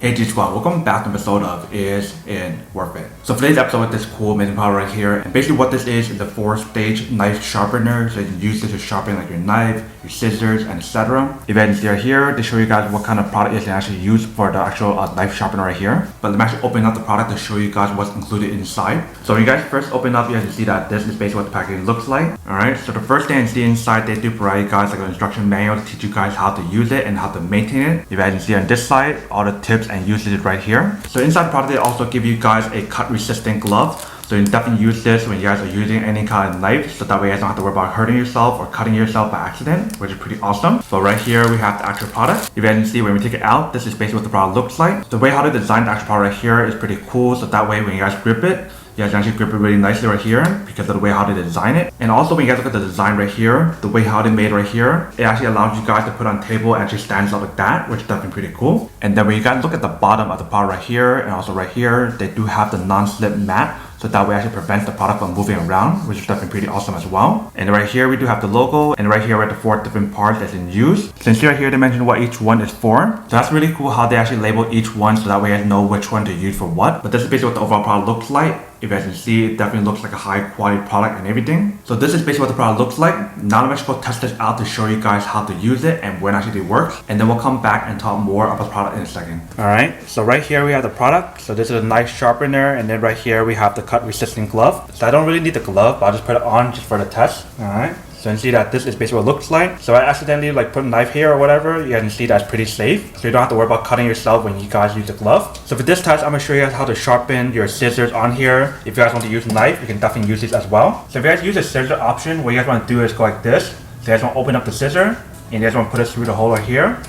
Hey G Squad, welcome back to an episode of Is It Worth It? So for today's episode with this cool amazing product right here, and basically what this is a 4-stage knife sharpener, so you can use this to sharpen like your knife, your scissors, and etc. If you guys see right here, they show you guys what kind of product is actually used for the actual knife sharpener right here. But let me actually open up the product to show you guys what's included inside. So when you guys first open up, you guys can see that this is basically what the packaging looks like. Alright, so the first thing you see inside, they do provide you guys like an instruction manual to teach you guys how to use it and how to maintain it. You guys can see on this side, all the tips and usages right here. So inside the product, they also give you guys a cut resistant glove. So you can definitely use this when you guys are using any kind of knife, so that way you guys don't have to worry about hurting yourself or cutting yourself by accident, which is pretty awesome. So right here we have the actual product. If you guys can see when we take it out, this is basically what the product looks like. The way how they design the actual product right here is pretty cool, so that way when you guys grip it, you guys can actually grip it really nicely right here because of the way how they design it. And also when you guys look at the design right here, the way how they made it right here, it actually allows you guys to put on table and actually stands up like that, which is definitely pretty cool. And then when you guys look at the bottom of the product right here and also right here, they do have the non-slip mat. So that way actually prevents the product from moving around, which is definitely pretty awesome as well. And right here we do have the logo, and right here we have the 4 different parts that's in use. Since right here they mentioned what each one is for. So that's really cool how they actually label each one, so that way you guys know which one to use for what. But this is basically what the overall product looks like. If you guys can see, it definitely looks like a high quality product and everything. So this is basically what the product looks like. Now let me just go test this out to show you guys how to use it and when actually it works. And then we'll come back and talk more about the product in a second. Alright, so right here we have the product. So this is a knife sharpener, and then right here we have the cut resistant glove. So I don't really need the glove, but I'll just put it on just for the test. Alright. So you can see that this is basically what it looks like. So I accidentally put a knife here or whatever, you guys can see that's pretty safe. So you don't have to worry about cutting yourself when you guys use the glove. So for this test, I'm going to show you guys how to sharpen your scissors on here. If you guys want to use a knife, you can definitely use this as well. So if you guys use the scissor option, what you guys want to do is go like this. So you guys want to open up the scissor, and you guys want to put it through the hole right here.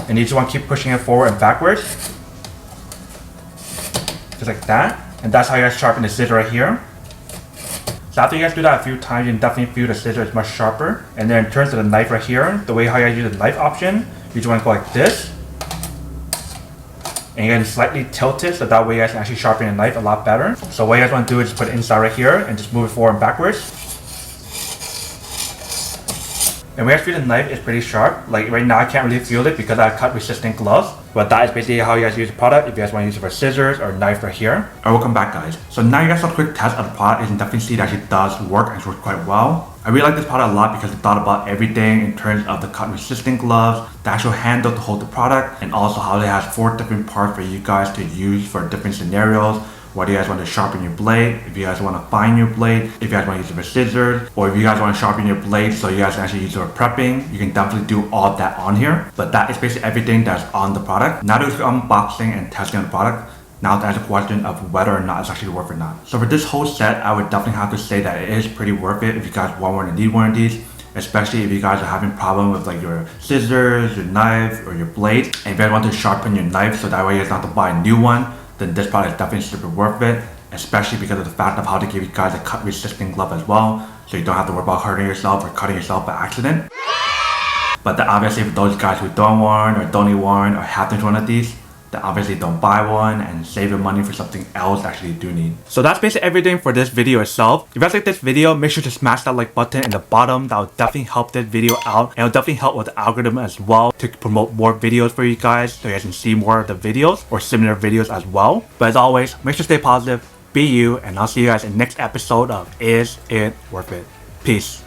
And you just want to keep pushing it forward and backwards. Just like that. And that's how you guys sharpen the scissor right here. So after you guys do that a few times, you can definitely feel the scissor is much sharper. And then in terms of the knife right here, the way how you guys use the knife option, you just want to go like this. And you guys slightly tilt it, so that way you guys can actually sharpen the knife a lot better. So what you guys want to do is just put it inside right here and just move it forward and backwards. And when you guys feel the knife is pretty sharp. Like right now I can't really feel it because I have cut resistant gloves. But that is basically how you guys use the product if you guys want to use it for scissors or knife right here. Alright, welcome back guys. So now you guys saw a quick test of the product, and you can definitely see that it does work and it works quite well. I really like this product a lot because it thought about everything in terms of the cut resistant gloves, the actual handle to hold the product, and also how it has 4 different parts for you guys to use for different scenarios. Whether you guys want to sharpen your blade, if you guys want to fine your blade, if you guys want to use it for scissors, or if you guys want to sharpen your blade so you guys can actually use it for prepping, you can definitely do all of that on here. But that is basically everything that's on the product. Now that we're unboxing and testing on the product, now to answer the question of whether or not it's actually worth it or not. So for this whole set, I would definitely have to say that it is pretty worth it if you guys want one and need one of these. Especially if you guys are having problem with like your scissors, your knife, or your blade, and if you guys want to sharpen your knife so that way you guys don't have to buy a new one, then this product is definitely super worth it, especially because of the fact of how they give you guys a cut resistant glove as well, so you don't have to worry about hurting yourself or cutting yourself by accident. But then obviously for those guys who don't want or don't need one or have to use one of these, then obviously don't buy one and save your money for something else that actually you do need. So that's basically everything for this video itself. If you guys like this video, make sure to smash that like button in the bottom. That will definitely help this video out, and it'll definitely help with the algorithm as well to promote more videos for you guys so you guys can see more of the videos or similar videos as well. But as always, make sure to stay positive, be you, and I'll see you guys in the next episode of Is It Worth It? Peace.